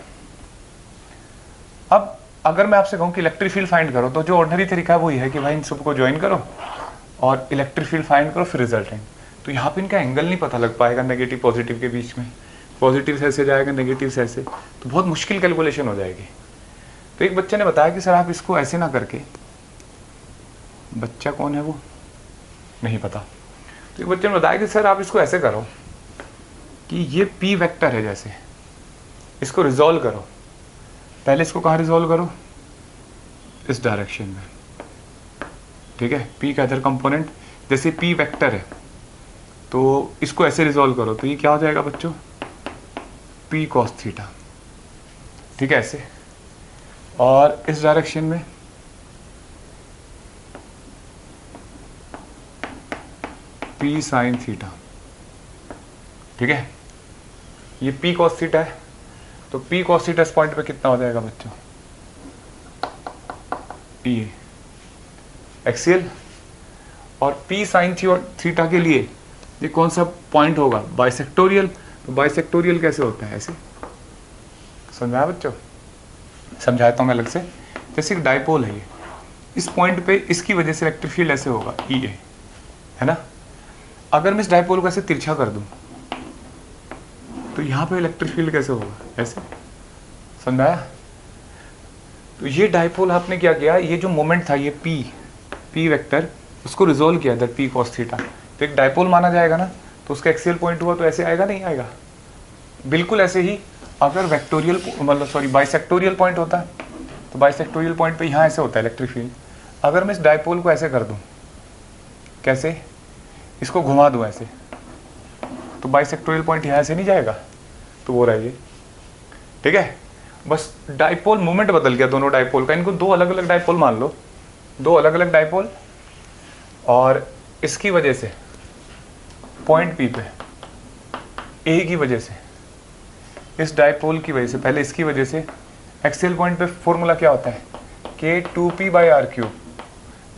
अब अगर मैं आपसे कहूँ कि इलेक्ट्रिक फील्ड फाइंड करो, तो जो ऑर्डिनरी तरीका है वो ये है कि भाई इन सबको ज्वाइन करो और इलेक्ट्रिक फील्ड फाइंड करो, फिर रिजल्टेंट। तो यहाँ पे इनका एंगल नहीं पता लग पाएगा नेगेटिव पॉजिटिव के बीच में, पॉजिटिव से ऐसे जाएगा, नेगेटिव से ऐसे, तो बहुत मुश्किल कैलकुलेशन हो जाएगी। तो एक बच्चे ने बताया कि सर आप इसको ऐसे ना करके, बच्चा कौन है वो नहीं पता, तो एक बच्चे ने बताया कि सर आप इसको ऐसे करो कि ये p वेक्टर है, जैसे इसको रिजॉल्व करो, पहले इसको कहाँ रिजॉल्व करो, इस डायरेक्शन में, ठीक है, p का इधर कंपोनेंट, जैसे p वेक्टर है तो इसको ऐसे रिजॉल्व करो, तो ये क्या हो जाएगा बच्चों p cos थीटा, ठीक है, ऐसे, और इस डायरेक्शन में p साइन थीटा, ठीक है, ये p cos थीटा है, तो p cos थीटा इस पॉइंट पे कितना हो जाएगा बच्चों, ये एक्सियल, और p साइन थीटा के लिए ये कौन सा पॉइंट होगा, बाइसेक्टोरियल। तो बाइसेक्टोरियल कैसे होता है, ऐसे समझाया बच्चों, समझाता हूँ मैं अलग से। जैसे एक डाइपोल है ये, इस पॉइंट पे इसकी वजह से इलेक्ट्रिक फील्ड ऐसे होगा ई ए, है ना। अगर मैं इस डाइपोल को ऐसे तिरछा कर दूं तो यहाँ पे इलेक्ट्रिक फील्ड कैसे होगा, ऐसे, समझाया। तो ये डाइपोल आपने क्या किया, ये जो मोमेंट था ये पी वेक्टर, उसको रिजोल्व किया दैट पी कॉस थीटा। तो एक डाइपोल माना जाएगा ना, तो उसका एक्सियल पॉइंट हुआ तो ऐसे आएगा, नहीं आएगा। बिल्कुल ऐसे ही अगर वेक्टोरियल मतलब सॉरी बाइसेक्टोरियल पॉइंट होता है, तो बाइसेक्टोरियल पॉइंट पे यहाँ ऐसे होता है इलेक्ट्रिक फील्ड। अगर मैं इस डाइपोल को ऐसे कर दूँ, कैसे, इसको घुमा दूँ ऐसे, तो बाइसेक्टोरियल पॉइंट यहाँ से नहीं जाएगा, तो वो रहा ये, ठीक है। बस डाइपोल मोमेंट बदल गया दोनों डाइपोल का। इनको दो अलग अलग डाइपोल मान लो, दो अलग अलग डाइपोल, और इसकी वजह से पॉइंट पी पे ए की वजह से, इस डाइपोल की वजह से, पहले इसकी वजह से एक्सियल पॉइंट पे फॉर्मूला क्या होता है, के 2p/r³।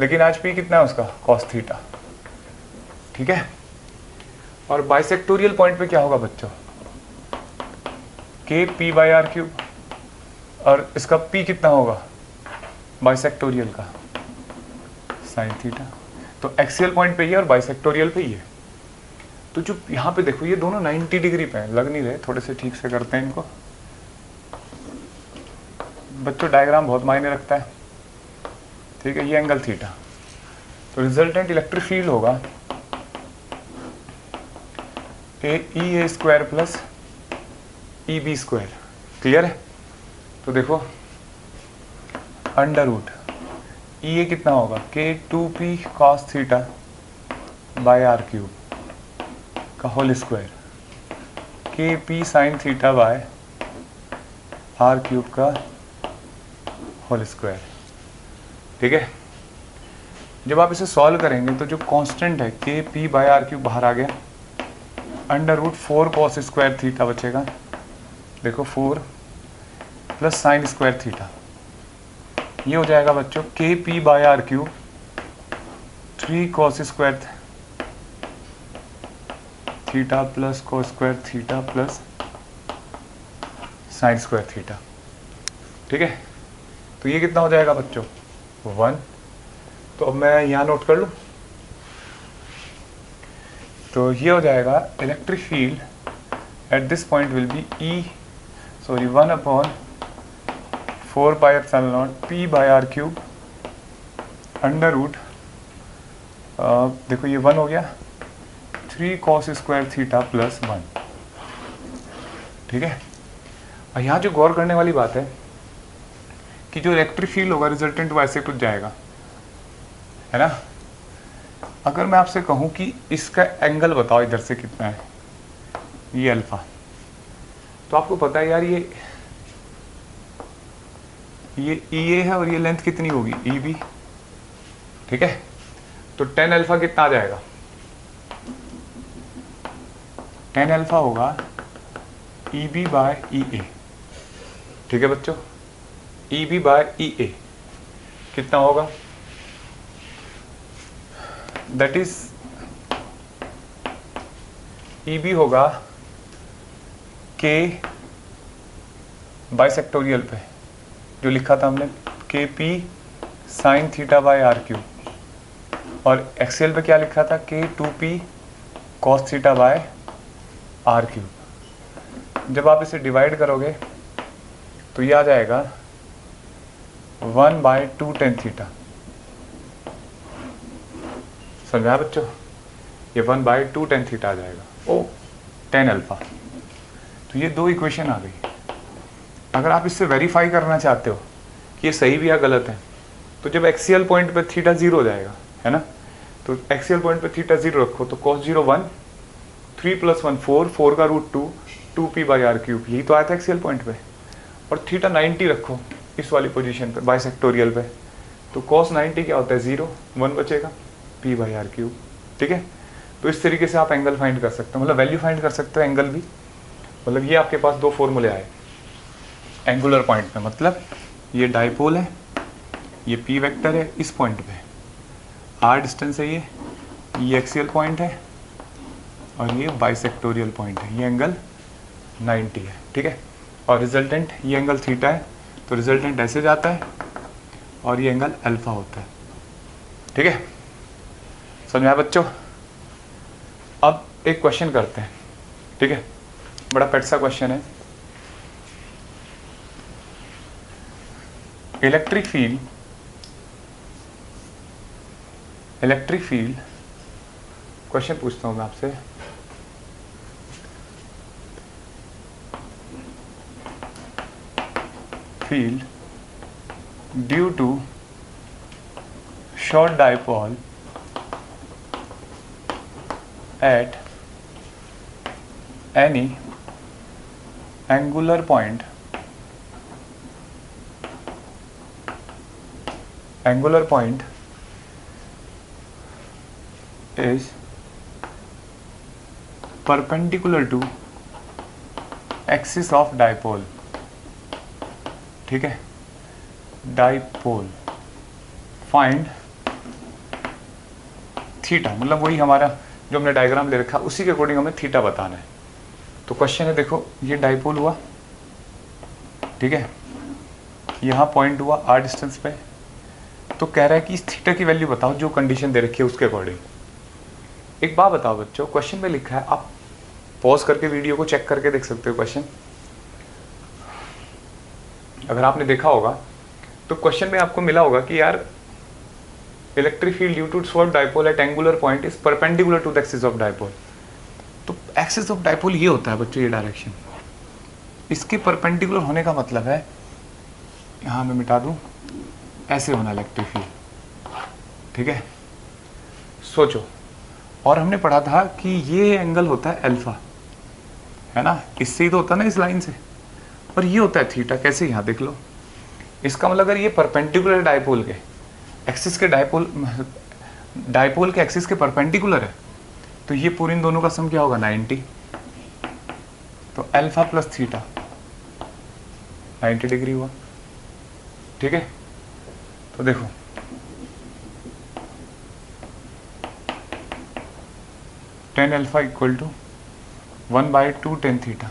लेकिन आज p कितना है उसका, cos थीटा, ठीक है। और बाइसेक्टोरियल पॉइंट पे क्या होगा बच्चों, के p/r³, और इसका p कितना होगा बाइसेक्टोरियल का, साइन थीटा। तो एक्सियल पॉइंट पे ये और बाइसेक्टोरियल पे ये। तो जो यहाँ पे देखो ये दोनों 90 डिग्री पे हैं, लग नहीं रहे, थोड़े से ठीक से करते हैं इनको बच्चों, डायग्राम बहुत मायने रखता है, ठीक है। ये एंगल थीटा, तो रिजल्टेंट इलेक्ट्रिक फील्ड होगा A square plus E B square, clear है। तो देखो अंडर रूट ई ए कितना होगा, के 2p cos theta by r³ का होल स्क्वायर, के p sine theta by r³ का होल स्क्वायर, ठीक है। जब आप इसे सॉल्व करेंगे तो जो कांस्टेंट है के p/r³ बाहर आ गया, under root 4 cos square theta बचेगा, देखो 4 प्लस साइन स्क्वायर थीटा, ये हो जाएगा बच्चों के p/r³ 3 cos square theta plus cos square theta plus sine square theta, ठीक है। तो ये कितना हो जाएगा बच्चों, 1। तो अब मैं यहाँ नोट कर लूँ, तो ये हो जाएगा electric field at this point will be 1/4πε0 p/r³ under root, देखो ये 1 हो गया, 3 cos स्क्वायर थीटा प्लस 1, ठीक है। और यहाँ जो गौर करने वाली बात है कि जो इलेक्ट्रिक फील्ड होगा रिजल्टेंट वो ऐसे कुछ जाएगा, है ना। अगर मैं आपसे कहूँ कि इसका एंगल बताओ इधर से कितना है, ये अल्फा, तो आपको पता है यार ये ई ए है और ये लेंथ कितनी होगी ई बी, ठीक है। तो tan अल्फा कितना आ जाएगा, tan अल्फा होगा ई बी बाय ई ए, ठीक है बच्चों। ई बी बाय ई ए कितना होगा, दैट इज ई बी होगा के बाइसेक्टोरियल पे जो लिखा था हमने, के P sine theta by r³, और एक्सियल पे क्या लिखा था, के 2p cos theta by r³। जब आप इसे डिवाइड करोगे तो ये आ जाएगा 1/2 tan थीटा, समझा बच्चों, ये 1/2 tan थीटा आ जाएगा, ओ tan अल्फा। तो ये दो इक्वेशन आ गई। अगर आप इससे वेरीफाई करना चाहते हो कि ये सही भी या गलत है, तो जब एक्सियल पॉइंट पे थीटा 0 हो जाएगा, है ना, तो एक्सियल पॉइंट पे थीटा 0 रखो, तो cos 0 1, 3 + 1 4, 4 का रूट 2, 2p/r³, यही तो आया था एक्सियल पॉइंट पे। और थीटा 90 रखो इस वाली पोजीशन पे बाइसेक्टोरियल पे, तो cos 90 क्या होता है, 0, 1 बचेगा p/r³, ठीक है। तो इस तरीके से आप एंगल फाइंड कर सकते हो, मतलब वैल्यू फाइंड कर सकते हो एंगल भी। मतलब ये आपके पास दो फॉर्मूले आए एंगुलर पॉइंट पे, मतलब ये डाइपोल है, ये p वेक्टर है इस पॉइंट पे, r डिस्टेंस है ये, ये एक्सियल पॉइंट है और ये बाइसेक्टोरियल पॉइंट है, ये एंगल 90 है, ठीक है। और रिजल्टेंट ये एंगल थीटा है, तो रिजल्टेंट ऐसे जाता है और ये एंगल अल्फा होता है, ठीक है। समझ में आया बच्चों? अब एक क्वेश्चन करते हैं, ठीक है, बड़ा पेट सा क्वेश्चन है। इलेक्ट्रिक फील्ड क्वेश्चन पूछता हूं मैं आपसे। Field due to short dipole at any angular point is perpendicular to axis of dipole, ठीक है, डाइपोल। फाइंड थीटा, मतलब वही हमारा जो हमने डायग्राम ले रखा उसी के अकॉर्डिंग हमें थीटा बताना है। तो क्वेश्चन है, देखो ये डाइपोल हुआ, ठीक है, यहाँ पॉइंट हुआ r डिस्टेंस पे, तो कह रहा है कि इस थीटा की वैल्यू बताओ जो कंडीशन दे रखी है उसके अकॉर्डिंग। एक बात बताओ बच्चों, क्वेश्चन में लिखा है, आप पॉज करके वीडियो को चेक करके देख सकते हो क्वेश्चन, अगर आपने देखा होगा तो क्वेश्चन में आपको मिला होगा कि यार electric field due to short dipole at angular point is perpendicular to the axis of dipole. तो एक्सिस ऑफ डाइपोल ये होता है बच्चों, ये डायरेक्शन, इसके परपेंडिकुलर होने का मतलब है, यहाँ मैं मिटा दूँ, ऐसे होना इलेक्ट्रिक फील्ड, ठीक है। सोचो, और हमने पढ़ा था कि ये एंगल होता है अल्फा, है ना, इससे ही तो होता है ना, इस लाइन से, और ये होता है थीटा। कैसे? यहाँ देख लो, इसका मतलब अगर ये परपेंडिकुलर डाइपोल के एक्सिस के डाइपोल के एक्सिस के परपेंडिकुलर है, तो ये पूरी इन दोनों का सम क्या होगा? 90। तो अल्फा प्लस थीटा 90 डिग्री हुआ, ठीक है। तो देखो tan alpha equal to 1/2 tan theta.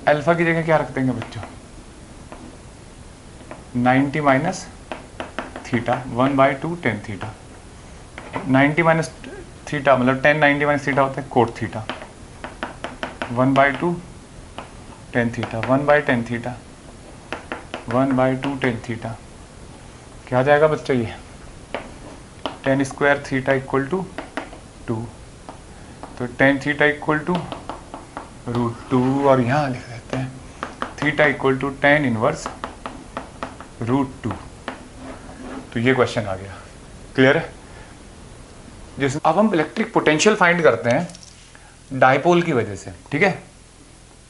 Alpha की जगह क्या रख देंगे बच्चों? 90 minus theta, 1/2 tan theta. 90 minus theta मतलब 10 90 माइनस थीटा होता है cot theta, 1/2 tan theta, 1/10 theta, 1/2 tan theta. क्या आ जाएगा बच्चों? ये 10 स्क्वायर थीटा इक्वल टू 2, तो 10 थीटा इक्वल टू √2, और यहाँ लिख देते हैं थीटा इक्वल टू 10 इनवर्स √2। तो ये क्वेश्चन आ गया, क्लियर है? जैसे अब हम इलेक्ट्रिक पोटेंशियल फाइंड करते हैं डाइपोल की वजह से, ठीक है।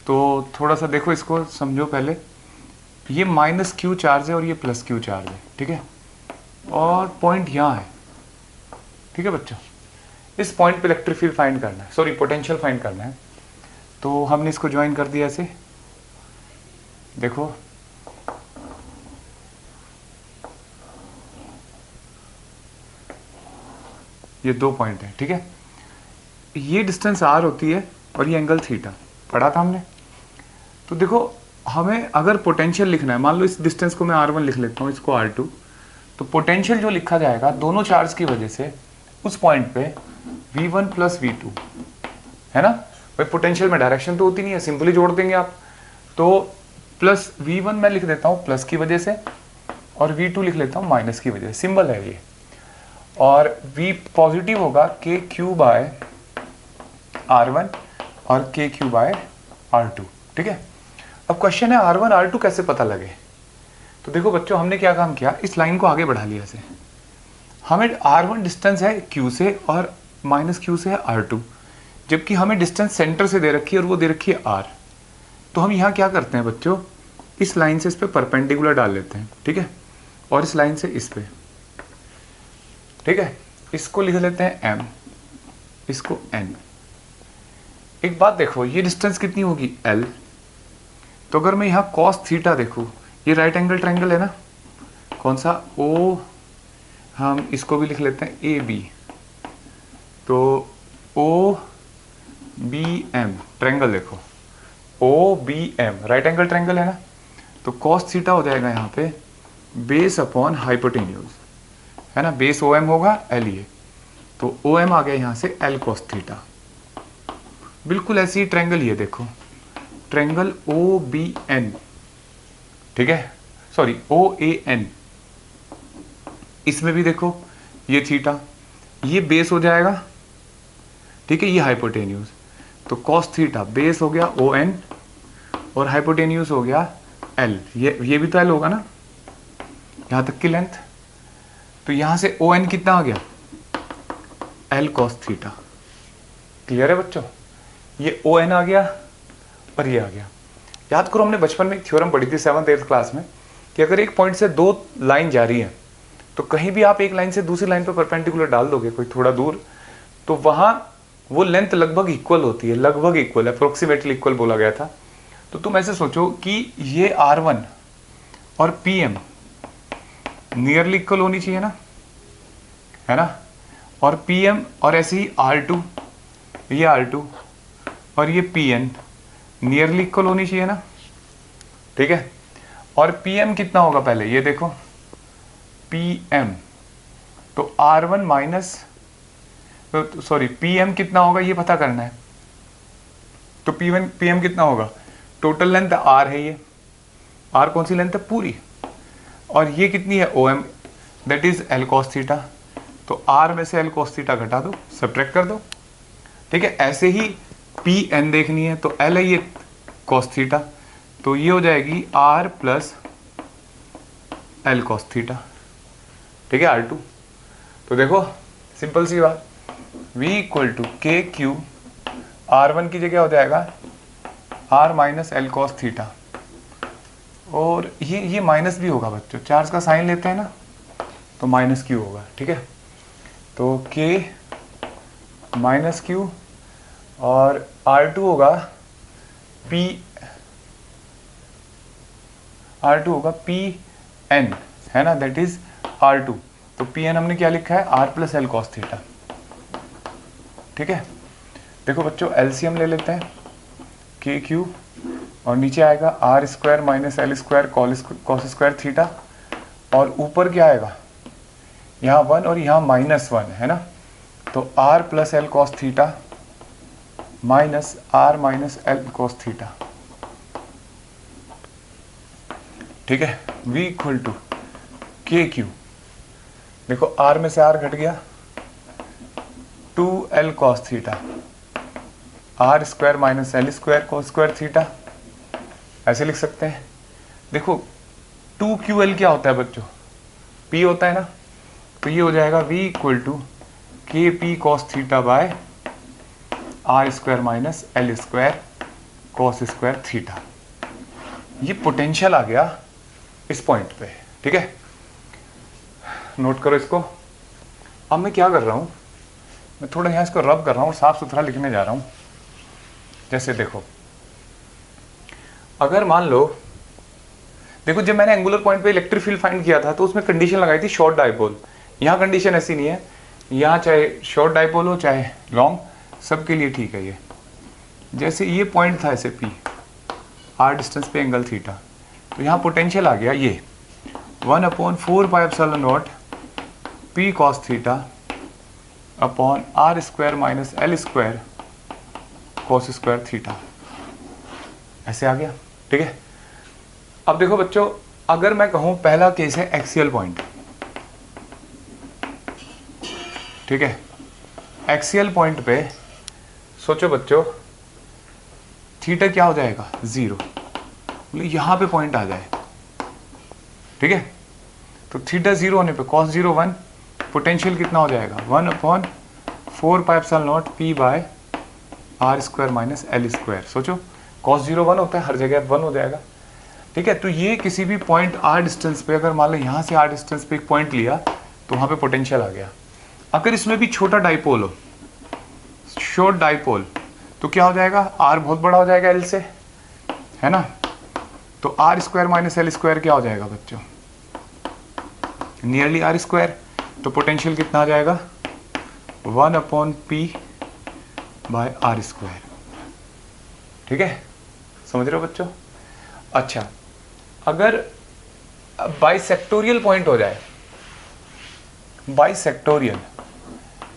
तो थोड़ा सा देखो, इसको समझो पहले, ये -q चार्ज है और ये +q चार्ज है, ठीक है, और पॉइंट यहाँ है, ठीक है बच्चों। इस पॉइंट पे इलेक्ट्रिक फील्ड फाइंड करना है, सॉरी पोटेंशियल फाइंड करना है। तो हमने इसको ज्वाइन कर दिया ऐसे, देखो ये 2 पॉइंट है, ठीक है। ये डिस्टेंस r होती है और ये एंगल थीटा, पढ़ा था हमने। तो देखो हमें अगर पोटेंशियल लिखना है, मान लो इस डिस्टेंस को मैं r1 लिख लेता हूँ, इसको r2, तो पोटेंशियल जो लिखा जाएगा दोनों चार्ज की वजह से उस पॉइंट पे v1 प्लस v2, है ना भाई। पोटेंशियल में डायरेक्शन तो होती नहीं है, सिंपली जोड़ देंगे आप। तो प्लस v1 मैं लिख देता हूँ प्लस की वजह से, और v2 लिख लेता हूँ माइनस की वजह से, सिंबल है ये। और v पॉजिटिव होगा kq बाय r1 और kq बाय r2, ठीक है। अब क्वेश्चन है r1 r2 कैसे पता लगे? तो देखो बच्चों, हमने क्या काम किया, इस लाइन को आगे बढ़ा लिया से। हमें r1 डिस्टेंस है q से और -q से है r2, जबकि हमें डिस्टेंस सेंटर से दे रखी है और वो दे रखी है r। तो हम यहाँ क्या करते हैं बच्चों, इस लाइन से इस पे परपेंडिकुलर डाल लेते हैं, ठीक है, और इस लाइन से इस पे, ठीक है। इसको लिख लेते हैं m, इसको n। एक बात देखो, ये डिस्टेंस कितनी होगी? l। तो अगर मैं यहाँ cos थीटा देखूँ, ये राइट एंगल ट्रायंगल है ना, कौन सा? O, हम इसको भी लिख लेते हैं AB, तो ओ बी एम ट्रायंगल देखो, O B M right angle triangle है ना, तो कॉस थीटा हो जाएगा यहाँ पे बेस अपॉन हाइपोटेन्यूज, है ना, बेस ओ एम होगा एल ये, तो ओ एम आ गया यहाँ से एल कॉस थीटा। बिल्कुल ऐसी ही ट्रायंगल ये देखो, ट्रायंगल ओ बी एन, ठीक है, सॉरी ओ ए एन, इसमें भी देखो ये थीटा, ये बेस हो जाएगा, ठीक है, ये हाइपोटेन्यूज, तो कॉस थीटा बेस हो गया ओ एन और हाइपोटेन्यूज हो गया एल, ये भी तो एल होगा ना यहां तक की लेंथ, तो यहां से ओ एन कितना आ गया एल कॉस थीटा। क्लियर है बच्चों, ये ओ एन आ गया और ये आ गया। याद करो हमने बचपन में एक थ्योरम पढ़ी थी 7th 8th क्लास में कि अगर एक पॉइंट से दो लाइन जा रही है तो कहीं भी आप एक लाइन से दूसरी लाइन पर परपेंडिकुलर डाल दोगे कोई थोड़ा दूर, तो वहां वो लेंथ लगभग इक्वल होती है, लगभग इक्वल, अप्रोक्सीमेटली इक्वल बोला गया था। तो तुम ऐसे सोचो कि ये R1 और PM नियरली इक्वल होनी चाहिए ना, है ना, और PM और ऐसे ही R2, ये R2 और ये PN नियरली इक्वल होनी चाहिए ना, ठीक है। और PM कितना होगा पहले ये देखो, PM तो R1 माइनस, सॉरी PM कितना होगा ये पता करना है, तो PM कितना होगा, टोटल लेंथ R है, ये R कौन सी लेंथ है पूरी, और ये कितनी है OM, that is L cos theta, तो R में से L cos थीटा घटा दो, सब्ट्रैक्ट कर दो, ठीक है। ऐसे ही PN देखनी है तो L है ये cos थीटा, तो ये हो जाएगी R plus L cos theta, ठीक है, R2। तो देखो सिंपल सी बात, V इक्वल टू के क्यू, R1 की जगह हो जाएगा R minus L cos theta, और ये माइनस भी होगा बच्चों, चार्ज का साइन लेते हैं ना तो माइनस क्यू होगा, ठीक है। तो K माइनस क्यू और R2 होगा PN, है ना, दैट इज R2, तो PN हमने क्या लिखा है R plus L cos theta, ठीक है। देखो बच्चों एलसीएम ले लेते हैं, के क्यू और नीचे आएगा R square minus L square cos square theta, और ऊपर क्या आएगा यहाँ 1 और यहाँ -1, है ना, तो R plus L cos theta minus R minus L cos theta, ठीक है। V इक्वल टू के क्यू, देखो R में से R घट गया, 2L cos theta, R square minus L square cos square theta, ऐसे लिख सकते हैं। देखो 2QL क्या होता है बच्चों, P होता है ना, तो ये हो जाएगा V इक्वल टू के P cos theta by R square minus L square cos square theta. ये पोटेंशियल आ गया इस पॉइंट पे, ठीक है, नोट करो इसको। अब मैं क्या कर रहा हूँ, मैं थोड़ा यहाँ इसको रब कर रहा हूँ, साफ सुथरा लिखने जा रहा हूँ। जैसे देखो, अगर मान लो, देखो जब मैंने एंगुलर पॉइंट पे इलेक्ट्रिक फील्ड फाइंड किया था तो उसमें कंडीशन लगाई थी शॉर्ट डाइपोल। यहाँ कंडीशन ऐसी नहीं है, यहाँ चाहे शॉर्ट डाइपोल हो चाहे लॉन्ग, सबके लिए ठीक है ये। जैसे ये पॉइंट था ऐसे P, R डिस्टेंस पे एंगल थीटा, तो यहाँ पोटेंशियल आ गया ये 1/4πε0 P cos theta upon R square minus L square cos square theta, ऐसे आ गया, ठीक है। अब देखो बच्चों, अगर मैं कहूं पहला केस है एक्सियल पॉइंट, ठीक है, एक्सियल पॉइंट पे सोचो बच्चों थीटा क्या हो जाएगा 0, मतलब यहां पे पॉइंट आ जाए, ठीक है। तो थीटा 0 होने पे cos 0 1, पोटेंशियल कितना हो जाएगा 1/4πε0 P by R square minus L square. सोचो cos 0 1 होता है, हर जगह 1 हो जाएगा, ठीक है। तो ये किसी भी पॉइंट R डिस्टेंस पे, अगर मान लो यहाँ से R डिस्टेंस पे एक पॉइंट लिया तो वहाँ पे पोटेंशियल आ गया। अगर इसमें भी छोटा डाइपोल हो, शॉर्ट डाइपोल, तो क्या हो जाएगा, R बहुत बड़ा हो जाएगा L से, है ना, तो R square minus L square क्या हो जाएगा बच्चों, नियरली R स्क्वायर, तो पोटेंशियल कितना आ जाएगा 1/p/r²। ठीक है, समझ रहे हो बच्चों? अच्छा, अगर बाइसेक्टोरियल पॉइंट हो जाए, बाइसेक्टोरियल,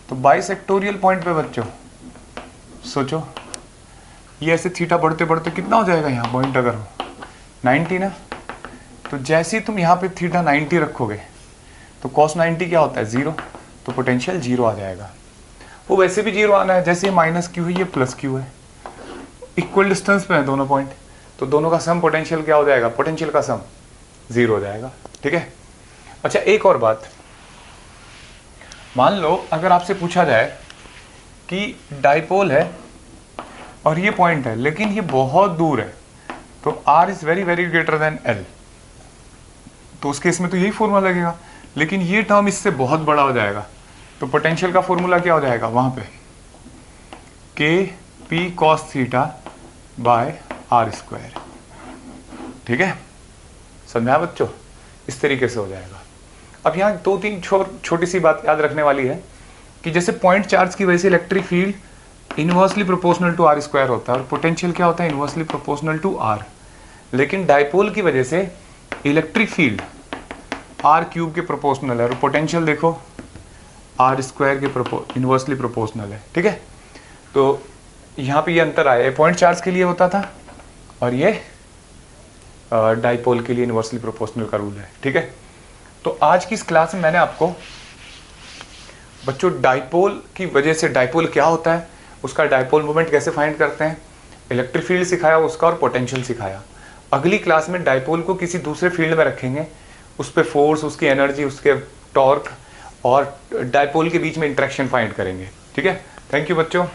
तो बाइसेक्टोरियल पॉइंट पे बच्चों सोचो, ये ऐसे थीटा बढ़ते बढ़ते कितना हो जाएगा यहाँ पॉइंट अगर हो 90 ना। तो जैसे ही तुम यहाँ पे थीटा 90 रखोगे तो cos 90 क्या होता है 0, तो पोटेंशियल 0 आ जाएगा। वो वैसे भी 0 आना है, जैसे ये माइनस क्यू है ये प्लस क्यू है, इक्वल डिस्टेंस पे है दोनों पॉइंट, तो दोनों का सम पोटेंशियल क्या हो जाएगा, पोटेंशियल का सम 0 हो जाएगा। ठीक है। अच्छा, एक और बात, मान लो अगर आपसे पूछा जाए कि डाइपोल है और ये पॉइंट है लेकिन ये बहुत दूर है, तो r is very very greater then l, तो उस केस में तो यही फॉर्मूला लगेगा, लेकिन ये टर्म इससे बहुत बड़ा हो जाएगा, तो पोटेंशियल का फॉर्मूला क्या हो जाएगा वहां पे, k p cos θ/r²। ठीक है, समझा बच्चों? इस तरीके से हो जाएगा। अब यहाँ 2-3 छोटी सी बात याद रखने वाली है कि जैसे पॉइंट चार्ज की वजह से electric field inversely proportional to r² होता है और पोटेंशियल क्या होता है, इनवर्सली प्रोपोर्शनल टू r, लेकिन डाइपोल की वजह से इलेक्ट्रिक फील्ड r³ के प्रोपोर्शनल है और पोटेंशियल देखो r² के इनवर्सली प्रोपोर्शनल है। ठीक है, तो यहाँ पे ये अंतर आया, पॉइंट चार्ज के लिए होता था और ये डाइपोल के लिए इनवर्सली प्रोपोर्शनल का रूल है। ठीक है, तो आज की इस क्लास में मैंने आपको बच्चों डाइपोल की वजह से, डाइपोल क्या होता है, उसका डाइपोल मोमेंट कैसे फाइंड करते हैं, इलेक्ट्रिक फील्ड सिखाया उसका और पोटेंशियल सिखाया। अगली क्लास में डाइपोल को किसी दूसरे फील्ड में रखेंगे, उस पर फोर्स, उसकी एनर्जी, उसके टॉर्क और डाइपोल के बीच में इंटरेक्शन फाइंड करेंगे। ठीक है, थैंक यू बच्चों।